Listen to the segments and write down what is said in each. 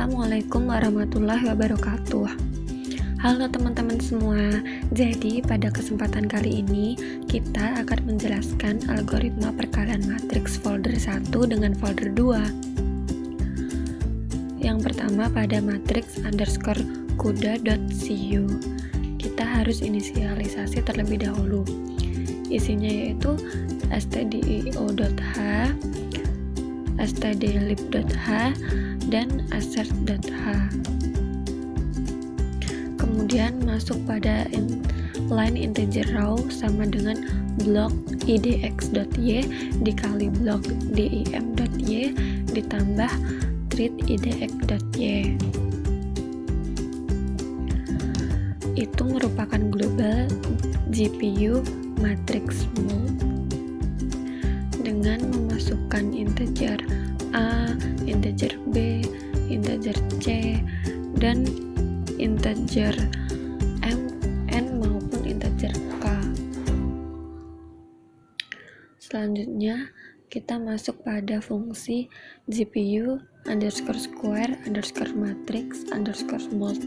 Assalamualaikum warahmatullahi wabarakatuh. Halo teman-teman semua. Jadi pada kesempatan kali ini kita akan menjelaskan algoritma perkalian matriks folder 1 dengan folder 2. Yang pertama pada matriks _ kuda.cu. Kita harus inisialisasi terlebih dahulu. Isinya yaitu stdio.h, stdlib.h, dan assert.h. Kemudian masuk pada line integer row sama dengan blok idx.y dikali blok dim.y ditambah treat idx.y. Itu merupakan global GPU matriksmu. Dengan memasukkan integer A, integer B, integer C, dan integer M, N maupun integer K. Selanjutnya kita masuk pada fungsi GPU _square _matrix _mult.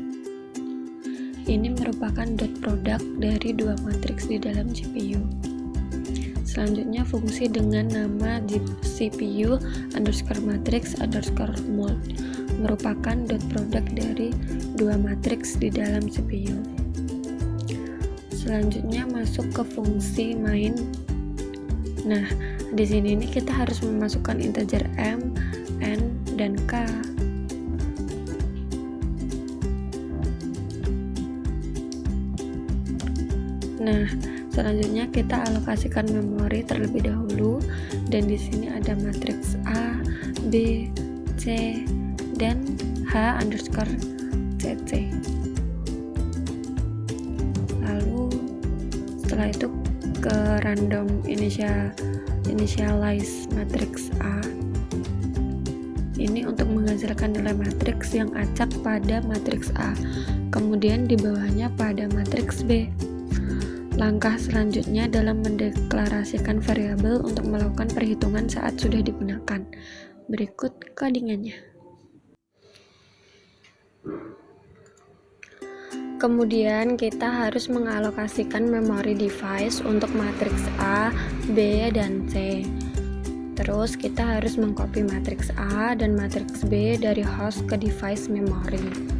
Ini merupakan dot product dari dua matriks di dalam GPU. Selanjutnya fungsi dengan nama CPU _matrix _mult merupakan dot product dari dua matriks di dalam CPU. Selanjutnya masuk ke fungsi main. Nah, di sini nih kita harus memasukkan integer M, N, dan K. Nah, selanjutnya kita alokasikan memori terlebih dahulu, dan di sini ada matriks A, B, C, dan H_cc. Lalu setelah itu ke random initialize matriks A. Ini untuk menghasilkan nilai matriks yang acak pada matriks A. Kemudian di bawahnya pada matriks B. Langkah selanjutnya dalam mendeklarasikan variabel untuk melakukan perhitungan saat sudah digunakan. Berikut codingannya. Kemudian kita harus mengalokasikan memori device untuk matriks A, B, dan C. Terus kita harus mengcopy matriks A dan matriks B dari host ke device memori.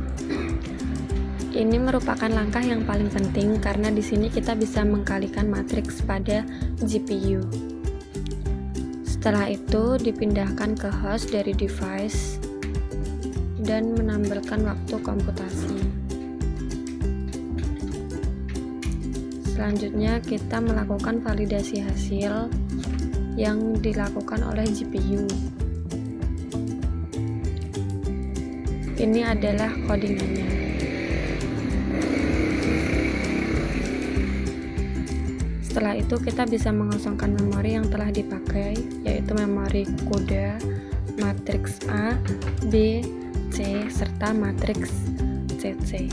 Ini merupakan langkah yang paling penting karena di sini kita bisa mengkalikan matriks pada GPU. Setelah itu dipindahkan ke host dari device dan menampilkan waktu komputasi. Selanjutnya kita melakukan validasi hasil yang dilakukan oleh GPU. Ini adalah codingannya. Setelah itu kita bisa mengosongkan memori yang telah dipakai, yaitu memori kuda, matriks A, B, C, serta matriks CC.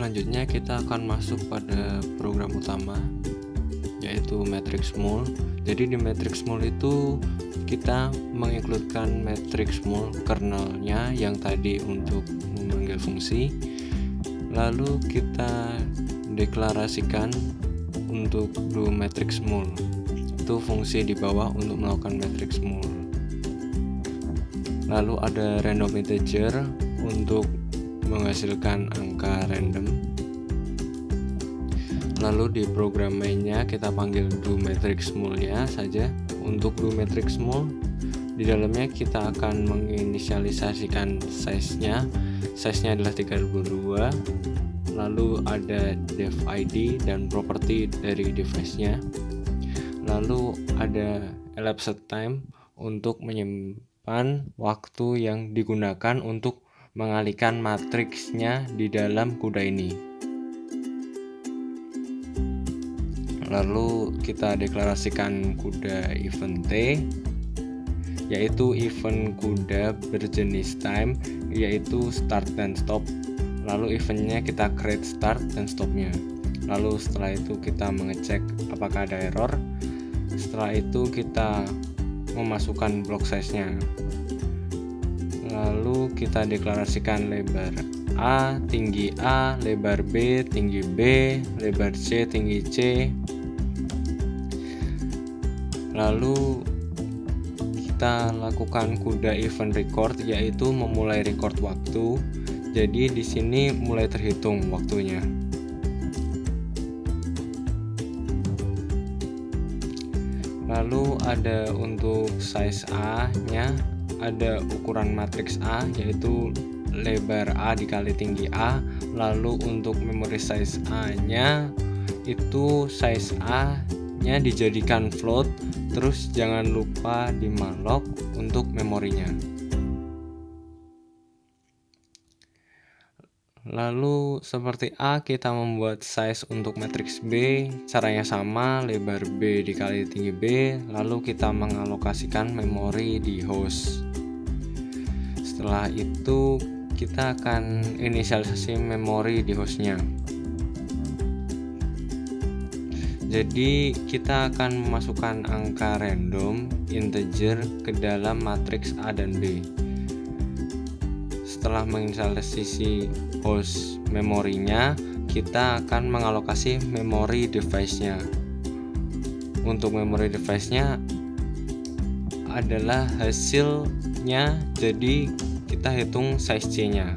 selanjutnya kita akan masuk pada program utama, yaitu matrix mul. Jadi di matrix mul itu kita mengincludekan matrix mul kernelnya yang tadi untuk memanggil fungsi, lalu kita deklarasikan untuk do matrix mul, itu fungsi di bawah untuk melakukan matrix mul. Lalu ada random integer untuk menghasilkan angka random. Lalu di program mainnya kita panggil do matrix mul-nya saja. Untuk do matrix mul, di dalamnya kita akan menginisialisasikan size-nya. Size-nya adalah 32. Lalu ada dev ID dan property dari device-nya. Lalu ada elapsed time untuk menyimpan waktu yang digunakan untuk mengalihkan matriksnya di dalam kuda ini. Lalu kita deklarasikan kuda event T, yaitu event kuda berjenis time, yaitu start dan stop. Lalu eventnya kita create start dan stopnya. Lalu setelah itu kita mengecek apakah ada error. Setelah itu kita memasukkan block size-nya. Lalu kita deklarasikan lebar A, tinggi A, lebar B, tinggi B, lebar C, tinggi C. Lalu kita lakukan kuda event record, yaitu memulai record waktu. Jadi di sini mulai terhitung waktunya. Lalu ada untuk size A-nya, ada ukuran matriks A, yaitu lebar A dikali tinggi A. Lalu untuk memory size A-nya, itu size A-nya dijadikan float. Terus jangan lupa di malloc untuk memorinya. Lalu seperti A, kita membuat size untuk matriks B. Caranya sama, lebar B dikali tinggi B. Lalu kita mengalokasikan memori di host. Setelah itu kita akan inisialisasi memori di hostnya. Jadi kita akan memasukkan angka random integer ke dalam matriks A dan B. Setelah menginisialisasi host memorinya, kita akan mengalokasi memori device-nya. Untuk memori device-nya adalah hasilnya, jadi kita hitung size C-nya.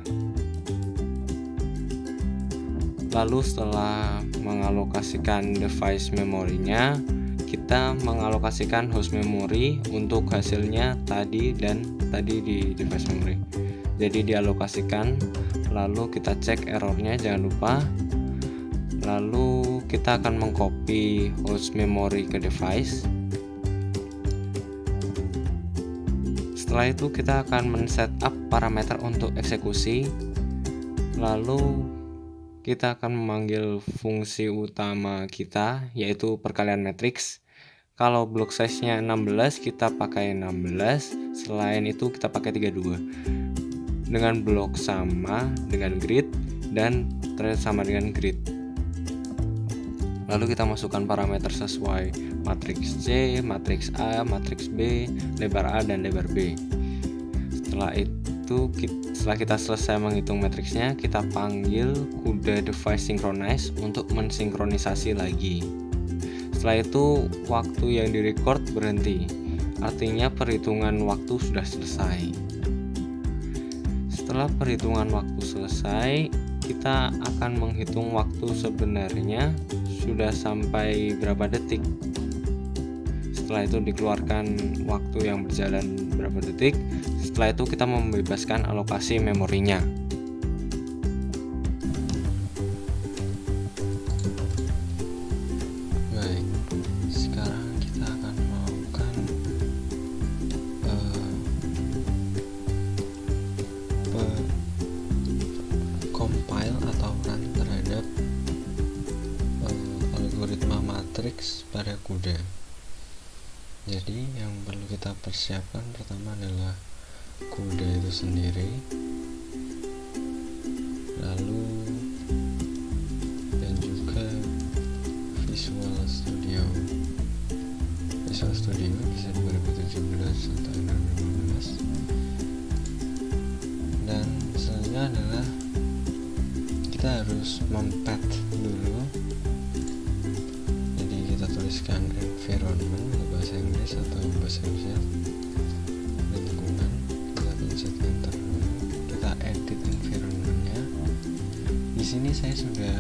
Lalu setelah mengalokasikan device memorinya, kita mengalokasikan host memory untuk hasilnya tadi dan tadi di device memory. Jadi dialokasikan, lalu kita cek errornya, jangan lupa. Lalu kita akan mengcopy host memory ke device. Setelah itu kita akan men-setup parameter untuk eksekusi. Lalu kita akan memanggil fungsi utama kita, yaitu perkalian matriks. Kalau block size-nya 16, kita pakai 16. Selain itu kita pakai 32. Dengan blok sama dengan grid dan thread sama dengan grid. Lalu kita masukkan parameter sesuai matriks C, matriks A, matriks B, lebar A dan lebar B. Setelah kita selesai menghitung matriksnya, kita panggil kuda device synchronize untuk mensinkronisasi lagi. Setelah itu waktu yang direcord berhenti, artinya perhitungan waktu sudah selesai. Setelah perhitungan waktu selesai, kita akan menghitung waktu sebenarnya sudah sampai berapa detik. Setelah itu dikeluarkan waktu yang berjalan berapa detik. Setelah itu kita membebaskan alokasi memorinya. Baik, sekarang kita akan melakukan compile atau run terhadap algoritma matriks pada kuda. Jadi yang perlu kita persiapkan pertama adalah kuda itu sendiri, lalu Visual Studio bisa 2017 atau 2015. Dan selanjutnya adalah kita harus mempad dulu. Jadi kita tuliskan environment untuk bahasa Inggris atau bahasa Indonesia, lingkungan. Kita pencet enter dulu, kita edit environmentnya. Di sini saya sudah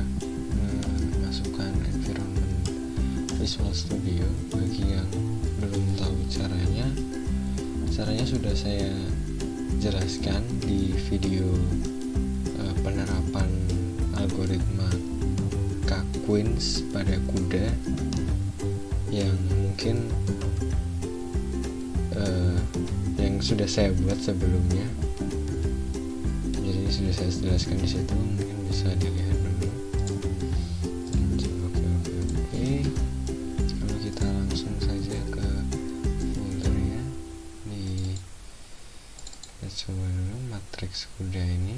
memasukkan environment Visual Studio. Bagi yang belum tahu caranya sudah saya jelaskan di video penerapan algoritma K-Queens pada kuda yang mungkin yang sudah saya buat sebelumnya. Jadi sudah saya jelaskan di situ, mungkin bisa dilihat dulu. Oke. Lalu kita langsung saja ke foldernya. Kita coba dulu matriks kuda ini.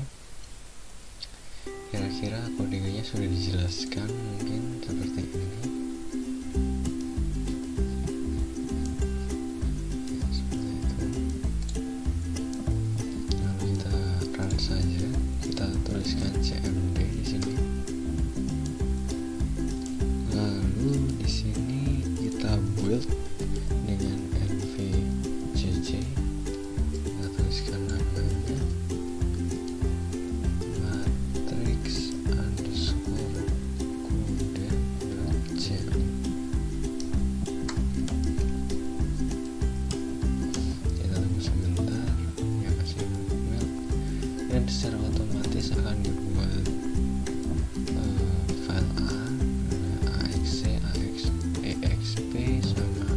Kira-kira codingnya sudah dijelaskan, mungkin seperti ini. Ya, seperti itu. Lalu kita run saja. Kita tuliskan cmd di sini. Lalu di sini kita build dengan nvjj. Kita tuliskan namanya matrix underscore kuda.jl. Kita tunggu sebentar, ya masih build, dan secara otomatis akan dibuat file AXC, EXP sama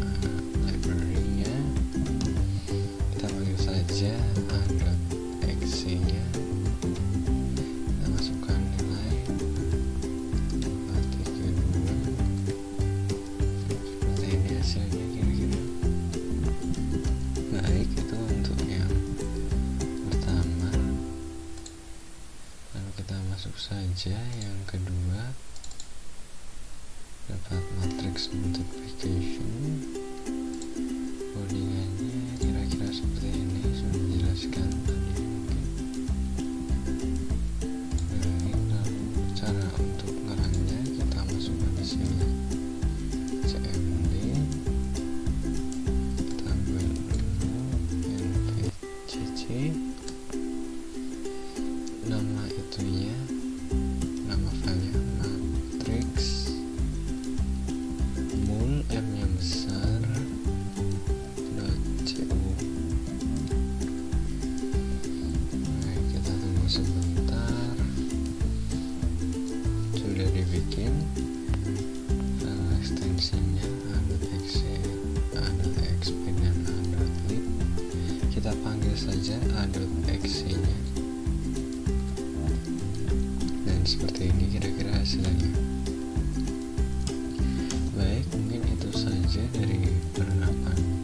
library-nya. Kita panggil saja a.xc nya. Kita masukkan nilai 432. Seperti ini hasilnya kira-kira. Baik, itu untuk yang pertama. Lalu kita masuk saja yang kedua. Dapat matrix multiplication. Codingannya kira-kira seperti ini, sudah dijelaskan tadi mungkin. Baik, lalu cara untuk ngerunnya kita masukkan di sini cmd. Kita build dulu nvjj. Nama itunya, nama filenya matrix mul, m nya besar, .cu. Baik, kita tunggu sebentar. Sudah dibikin. Ekstensinya a.xc, a.xp dan a.lib. Kita panggil saja a.xc nya. Dan seperti ini kira-kira hasilnya. Baik, mungkin itu saja dari penerapan